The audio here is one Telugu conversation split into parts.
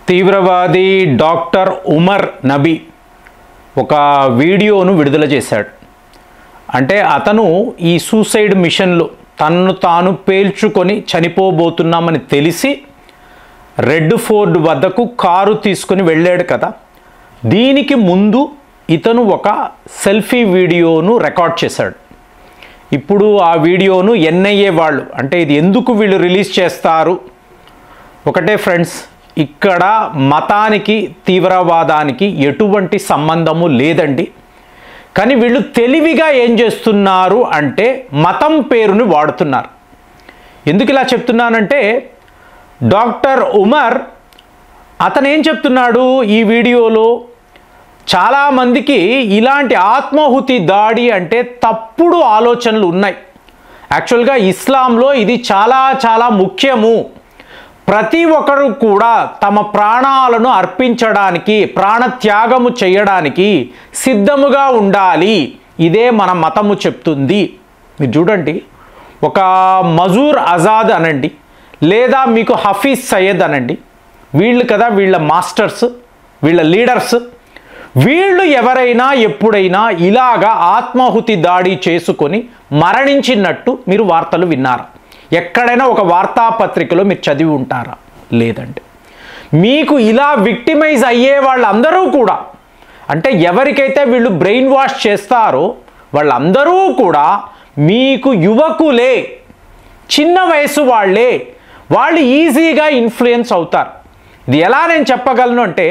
తీవ్రవాది డాక్టర్ ఉమర్ నబీ ఒక వీడియోను విడుదల చేశాడు. అంటే అతను ఈ సూసైడ్ మిషన్లో తన్ను తాను పేల్చుకొని చనిపోబోతున్నామని తెలిసి రెడ్ ఫోర్ట్ వద్దకు కారు తీసుకొని వెళ్ళాడు కదా. దీనికి ముందు ఇతను ఒక సెల్ఫీ వీడియోను రికార్డ్ చేశాడు. ఇప్పుడు ఆ వీడియోను ఎన్ఐఏ వాళ్ళు, అంటే ఇది ఎందుకు వీళ్ళు రిలీజ్ చేస్తారు, ఒకటే ఫ్రెండ్స్, ఇక్కడ మతానికి తీవ్రవాదానికి ఎటువంటి సంబంధము లేదండి. కానీ వీళ్ళు తెలివిగా ఏం చేస్తున్నారు అంటే మతం పేరుని వాడుతున్నారు. ఎందుకు ఇలా చెప్తున్నానంటే, డాక్టర్ ఉమర్ అతను ఏం చెప్తున్నాడు ఈ వీడియోలో, చాలామందికి ఇలాంటి ఆత్మాహుతి దాడి అంటే తప్పుడు ఆలోచనలు ఉన్నాయి. యాక్చువల్గా ఇస్లాంలో ఇది చాలా చాలా ముఖ్యము. ప్రతి ఒక్కరు కూడా తమ ప్రాణాలను అర్పించడానికి, ప్రాణత్యాగము చేయడానికి సిద్ధముగా ఉండాలి. ఇదే మన మతము చెప్తుంది. మీరు చూడండి, ఒక మజూర్ ఆజాద్ అనండి, లేదా మీకు హఫీజ్ సయ్యద్ అనండి, వీళ్ళు కదా వీళ్ళ మాస్టర్స్, వీళ్ళ లీడర్స్. వీళ్ళు ఎవరైనా ఎప్పుడైనా ఇలాగా ఆత్మాహుతి దాడి చేసుకొని మరణించినట్టు మీరు వార్తలు విన్నారా? ఎక్కడైనా ఒక వార్తాపత్రికలో మీరు చదివి ఉంటారా? లేదండి. మీకు ఇలా విక్టిమైజ్ అయ్యే వాళ్ళందరూ కూడా, అంటే ఎవరికైతే వీళ్ళు బ్రెయిన్ వాష్ చేస్తారో వాళ్ళందరూ కూడా మీకు యువకులే, చిన్న వయసు వాళ్ళే. వాళ్ళు ఈజీగా ఇన్ఫ్లుయెన్స్ అవుతారు. ఇది ఎలా నేను చెప్పగలను అంటే,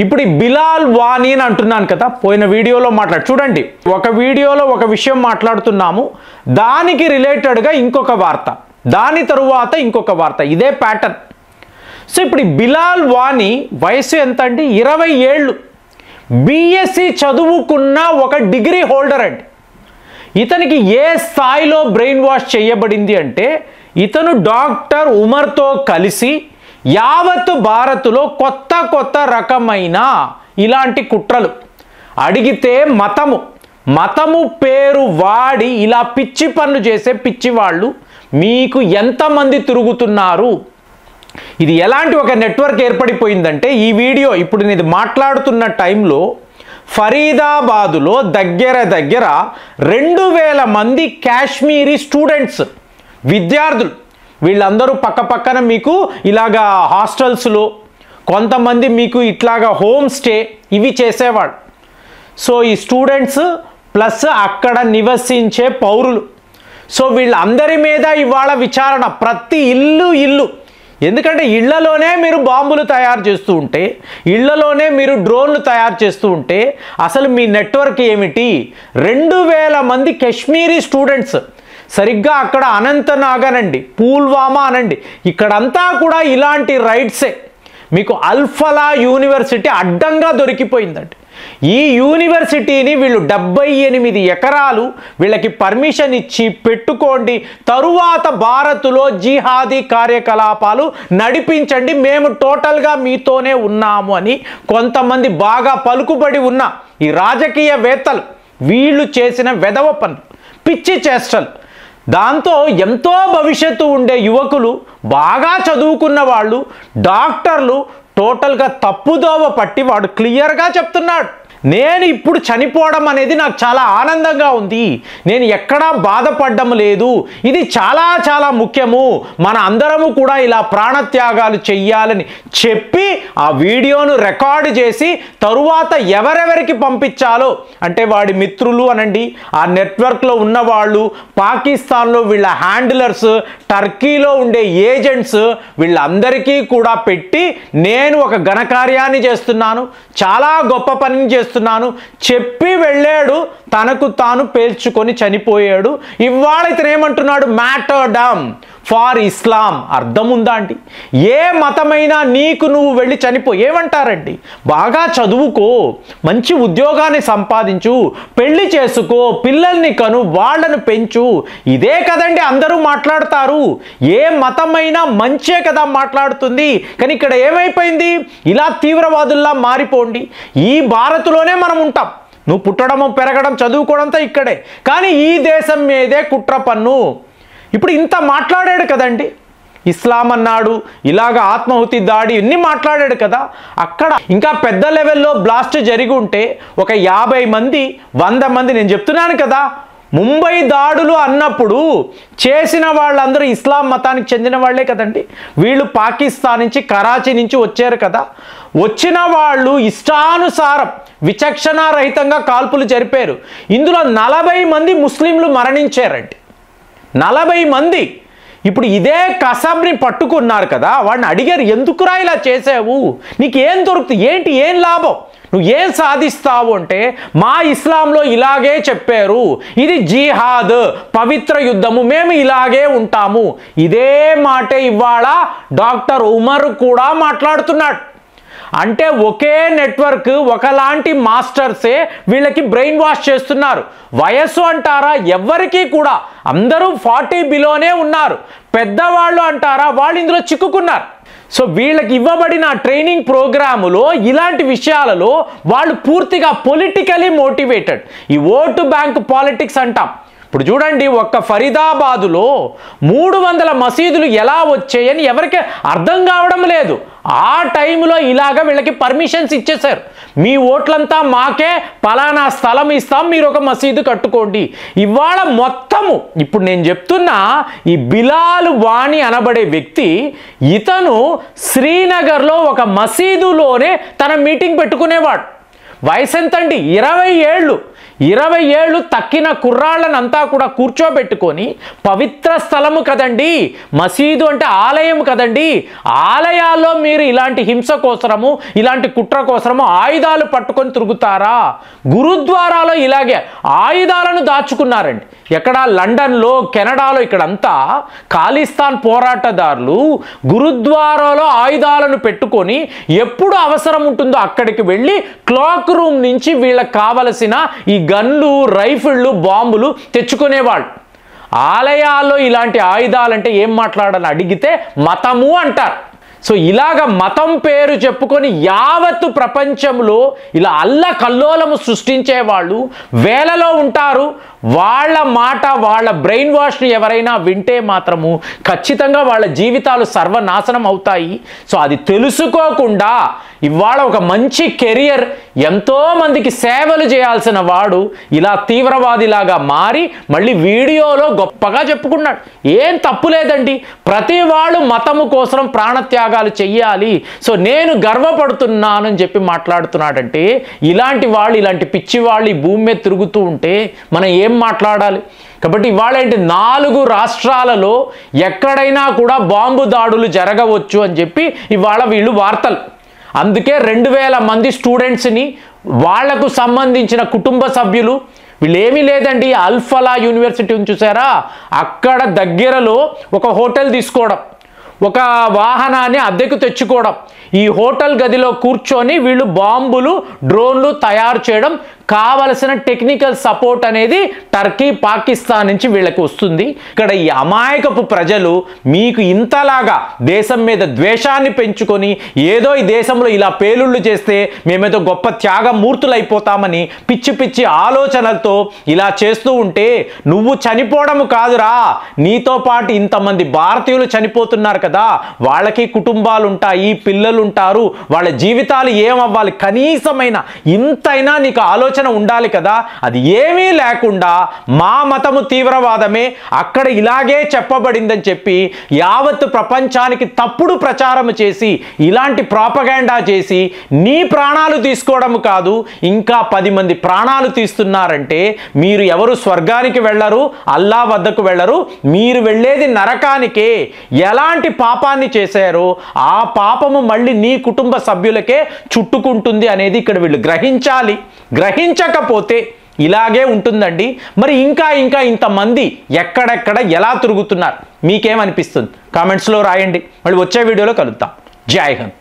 ఇప్పుడు ఈ బిలాల్ వానీ అని అంటున్నాను కదా, పోయిన వీడియోలో చూడండి, ఒక వీడియోలో ఒక విషయం మాట్లాడుతున్నాము, దానికి రిలేటెడ్గా ఇంకొక వార్త, దాని తరువాత ఇంకొక వార్త, ఇదే ప్యాటర్న్. సో ఇప్పుడు ఈ బిలాల్ వానీ వయసు ఎంత అండి? 20 ఏళ్ళు, బిఎస్సి చదువుకున్న ఒక డిగ్రీ హోల్డర్ అండి. ఇతనికి ఏ స్థాయిలో బ్రెయిన్ వాష్ చేయబడింది అంటే, ఇతను డాక్టర్ ఉమర్తో కలిసి యావత్ భారత్లో కొత్త కొత్త రకమైన ఇలాంటి కుట్రలు, అడిగితే మతము పేరు వాడి ఇలా పిచ్చి పనులు చేసే పిచ్చి వాళ్ళు మీకు ఎంతమంది తిరుగుతున్నారు. ఇది ఎలాంటి ఒక నెట్వర్క్ ఏర్పడిపోయిందంటే, ఈ వీడియో ఇప్పుడు నేను మాట్లాడుతున్న టైంలో ఫరీదాబాదులో దగ్గర 2000 మంది కాశ్మీరీ స్టూడెంట్స్, విద్యార్థులు, వీళ్ళందరూ పక్కన మీకు ఇలాగా హాస్టల్స్లో, కొంతమంది మీకు ఇట్లాగా హోమ్ స్టే ఇవి చేసేవాళ్ళు. సో ఈ స్టూడెంట్స్ ప్లస్ అక్కడ నివసించే పౌరులు, సో వీళ్ళందరి మీద ఇవాళ విచారణ. ప్రతి ఇల్లు, ఎందుకంటే ఇళ్లలోనే మీరు బాంబులు తయారు చేస్తూ ఉంటే, ఇళ్లలోనే మీరు డ్రోన్లు తయారు చేస్తూ ఉంటే అసలు మీ నెట్వర్క్ ఏమిటి? 2000 మంది కాశ్మీరీ స్టూడెంట్స్, సరిగ్గా అక్కడ అనంతనాగ్ అనండి, పుల్వామా అనండి, ఇక్కడంతా కూడా ఇలాంటి రైట్సే. మీకు అల్ఫలా యూనివర్సిటీ అడ్డంగా దొరికిపోయిందండి. ఈ యూనివర్సిటీని వీళ్ళు 78 ఎకరాలు వీళ్ళకి పర్మిషన్ ఇచ్చి పెట్టుకోండి, తరువాత భారత్లో జిహాదీ కార్యకలాపాలు నడిపించండి, మేము టోటల్గా మీతోనే ఉన్నాము అని కొంతమంది బాగా పలుకుబడి ఉన్న ఈ రాజకీయవేత్తలు వీళ్ళు చేసిన వెధవ పనులు, పిచ్చి చేష్టలు. దాంతో ఎంతో భవిష్యత్తు ఉండే యువకులు, బాగా చదువుకున్న వాళ్ళు, డాక్టర్లు టోటల్గా తప్పుదోవ పట్టి వాడు క్లియర్గా చెప్తున్నాడు, నేను ఇప్పుడు చనిపోవడం అనేది నాకు చాలా ఆనందంగా ఉంది, నేను ఎక్కడా బాధపడడం లేదు, ఇది చాలా చాలా ముఖ్యము, మన అందరము కూడా ఇలా ప్రాణత్యాగాలు చెయ్యాలని చెప్పి ఆ వీడియోను రికార్డు చేసి తరువాత ఎవరెవరికి పంపించాలో, అంటే వాడి మిత్రులు అనండి, ఆ నెట్వర్క్లో ఉన్నవాళ్ళు, పాకిస్తాన్లో వీళ్ళ హ్యాండిలర్స్, టర్కీలో ఉండే ఏజెంట్స్, వీళ్ళందరికీ కూడా పెట్టి నేను ఒక ఘనకార్యాన్ని చేస్తున్నాను, చాలా గొప్ప పనిని చేస్తున్నాను చెప్పి వెళ్ళాడు. తనకు తాను పేల్చుకొని చనిపోయాడు. ఇవాళ ఇతను ఏమంటున్నాడు? మ్యాటర్డమ్ ఫార్ ఇస్లాం. అర్థం ఉందా అండి? ఏ మతమైనా నీకు నువ్వు వెళ్ళి చనిపో, ఏమంటారండి? బాగా చదువుకో, మంచి ఉద్యోగాన్ని సంపాదించు, పెళ్లి చేసుకో, పిల్లల్ని కను, వాళ్ళను పెంచు, ఇదే కదండి అందరూ మాట్లాడతారు. ఏ మతమైనా మంచే కదా మాట్లాడుతుంది. కానీ ఇక్కడ ఏమైపోయింది? ఇలా తీవ్రవాదుల్లా మారిపోండి. ఈ భారత్లోనే మనం ఉంటాం, నువ్వు పుట్టడము, పెరగడం, చదువుకోవడంతో ఇక్కడే, కానీ ఈ దేశం మీదే కుట్ర పన్ను. ఇప్పుడు ఇంత మాట్లాడాడు కదండి, ఇస్లాం అన్నాడు, ఇలాగ ఆత్మాహుతి దాడి ఇన్ని మాట్లాడాడు కదా. అక్కడ ఇంకా పెద్ద లెవెల్లో బ్లాస్ట్ జరిగి ఉంటే ఒక 50 మంది 100 మంది, నేను చెప్తున్నాను కదా, ముంబై దాడులు అన్నప్పుడు చేసిన వాళ్ళందరూ ఇస్లాం మతానికి చెందిన వాళ్ళే కదండి. వీళ్ళు పాకిస్తాన్ నుంచి, కరాచీ నుంచి వచ్చారు కదా. వచ్చిన వాళ్ళు ఇష్టానుసారం విచక్షణారహితంగా కాల్పులు జరిపారు. ఇందులో 40 మంది ముస్లింలు మరణించారండి. 40 మంది. ఇప్పుడు ఇదే కసబ్ని పట్టుకున్నారు కదా, వాడిని అడిగారు, ఎందుకురా ఇలా చేసావు, నీకేం దొరుకుతుంది, ఏంటి, ఏం లాభం, నువ్వు ఏం సాధిస్తావు అంటే, మా ఇస్లాంలో ఇలాగే చెప్పారు, ఇది జిహాద్, పవిత్ర యుద్ధము, మేము ఇలాగే ఉంటాము. ఇదే మాటే ఇవాళ డాక్టర్ ఉమర్ కూడా మాట్లాడుతున్నాడు. అంటే ఒకే నెట్వర్క్, ఒకలాంటి మాస్టర్సే వీళ్ళకి బ్రెయిన్ వాష్ చేస్తున్నారు. వయస్సు అంటారా, ఎవరికి కూడా అందరూ 40 బిలోనే ఉన్నారు. పెద్దవాళ్ళు అంటారా, వాళ్ళు ఇందులో చిక్కుకున్నారు. సో వీళ్ళకి ఇవ్వబడిన ట్రైనింగ్ ప్రోగ్రాములో ఇలాంటి విషయాలలో వాళ్ళు పూర్తిగా పొలిటికలీ మోటివేటెడ్. ఈ ఓటు బ్యాంక్ పాలిటిక్స్ అంటాం. ఇప్పుడు చూడండి, ఒక్క ఫరీదాబాదులో 300 మసీదులు ఎలా వచ్చాయని ఎవరికి అర్థం కావడం లేదు. ఆ టైంలో ఇలాగ వీళ్ళకి పర్మిషన్స్ ఇచ్చేశారు. మీ ఓట్లంతా మాకే, పలానా స్థలం ఇస్తాం, మీరు ఒక మసీదు కట్టుకోండి. ఇవాళ మొత్తము ఇప్పుడు నేను చెప్తున్నా, ఈ బిలాల్ వాణి అనబడే వ్యక్తి, ఇతను శ్రీనగర్లో ఒక మసీదులోనే తన మీటింగ్ పెట్టుకునేవాడు. వయసు ఎంతండి, 20 ఏళ్ళు. 20 ఏళ్ళు తక్కిన కుర్రాళ్ళనంతా కూడా కూర్చోబెట్టుకొని, పవిత్ర స్థలము కదండి మసీదు అంటే, ఆలయం కదండి, ఆలయాల్లో మీరు ఇలాంటి హింస కోసరము, ఇలాంటి కుట్ర కోసరము ఆయుధాలు పట్టుకొని తిరుగుతారా? గురుద్వారాలో ఇలాగే ఆయుధాలను దాచుకున్నారండి. ఎక్కడ, లండన్లో, కెనడాలో, ఇక్కడంతా ఖాళిస్తాన్ పోరాటదారులు గురుద్వారాలో ఆయుధాలను పెట్టుకొని ఎప్పుడు అవసరం ఉంటుందో అక్కడికి వెళ్ళి క్లాక్ రూమ్ నుంచి వీళ్ళకి కావలసిన ఈ గన్లు, రైఫిళ్ళు, బాంబులు తెచ్చుకునేవాళ్ళు. ఆలయాల్లో ఇలాంటి ఆయుధాలంటే ఏం మాట్లాడాలని అడిగితే మతము అంటారు. సో ఇలాగ మతం పేరు చెప్పుకొని యావత్తు ప్రపంచంలో ఇలా అల్లకల్లోలము సృష్టించే వాళ్ళు వేలలో ఉంటారు. వాళ్ళ మాట, వాళ్ళ బ్రెయిన్ వాష్ని ఎవరైనా వింటే మాత్రము ఖచ్చితంగా వాళ్ళ జీవితాలు సర్వనాశనం అవుతాయి. సో అది తెలుసుకోకుండా ఇవాళ ఒక మంచి కెరియర్, ఎంతోమందికి సేవలు చేయాల్సిన వాడు ఇలా తీవ్రవాదిలాగా మారి మళ్ళీ వీడియోలో గొప్పగా చెప్పుకున్నాడు. ఏం తప్పు లేదండి, ప్రతి వాళ్ళు మతము కోసం ప్రాణత్యాగాలు చెయ్యాలి. సో నేను గర్వపడుతున్నానని చెప్పి మాట్లాడుతున్నాడంటే, ఇలాంటి వాళ్ళు, ఇలాంటి పిచ్చి వాళ్ళు ఈ భూమి మీద తిరుగుతూ ఉంటే మనం ఏం మాట్లాడాలి? కాబట్టి ఇవాళ ఏంటి, 4 రాష్ట్రాలలో ఎక్కడైనా కూడా బాంబు దాడులు జరగవచ్చు అని చెప్పి ఇవాళ వీళ్ళు వార్తలు. అందుకే 2000 మంది స్టూడెంట్స్ని, వాళ్లకు సంబంధించిన కుటుంబ సభ్యులు, వీళ్ళేమీ లేదండి, అల్ఫలా యూనివర్సిటీ చూసారా, అక్కడ దగ్గరలో ఒక హోటల్ తీసుకోవడం, ఒక వాహనాన్ని అద్దెకు తెచ్చుకోవడం, ఈ హోటల్ గదిలో కూర్చొని వీళ్ళు బాంబులు, డ్రోన్లు తయారు చేయడం, కావలసిన టెక్నికల్ సపోర్ట్ అనేది టర్కీ, పాకిస్తాన్ నుంచి వీళ్ళకి వస్తుంది. ఇక్కడ ఈ అమాయకపు ప్రజలు మీకు ఇంతలాగా దేశం మీద ద్వేషాన్ని పెంచుకొని, ఏదో ఈ దేశంలో ఇలా పేలుళ్ళు చేస్తే మేమేదో గొప్ప త్యాగమూర్తులు అయిపోతామని పిచ్చి పిచ్చి ఆలోచనలతో ఇలా చేస్తూ ఉంటే, నువ్వు చనిపోవడం కాదురా, నీతో పాటు ఇంతమంది భారతీయులు చనిపోతున్నారు కదా, వాళ్ళకి కుటుంబాలు ఉంటాయి, పిల్లలు ఉంటారు, వాళ్ళ జీవితాలు ఏమవ్వాలి, కనీసమైన ఇంతైనా నీకు ఆలోచన ఉండాలి కదా. అది ఏమీ లేకుండా మా మతము తీవ్రవాదమే, అక్కడ ఇలాగే చెప్పబడిందని చెప్పి యావత్తు ప్రపంచానికి తప్పుడు ప్రచారం చేసి, ఇలాంటి ప్రాపగాండా చేసి నీ ప్రాణాలు తీసుకోవడం కాదు, ఇంకా 10 మంది ప్రాణాలు తీస్తున్నారంటే మీరు ఎవరు స్వర్గానికి వెళ్ళరు, అల్లా వద్దకు వెళ్ళరు, మీరు వెళ్ళేది నరకానికే. ఎలాంటి పాపాన్ని చేశారో ఆ పాపము మళ్ళీ నీ కుటుంబ సభ్యులకే చుట్టుకుంటుంది అనేది ఇక్కడ వీళ్ళు గ్రహించాలి. గ్రహించకపోతే ఇలాగే ఉంటుందండి. మరి ఇంకా ఇంతమంది ఎక్కడెక్కడ ఎలా తిరుగుతున్నారు, మీకేమనిపిస్తుంది? కామెంట్స్లో రాయండి. మళ్ళీ వచ్చే వీడియోలో కలుద్దాం. జై హింద్.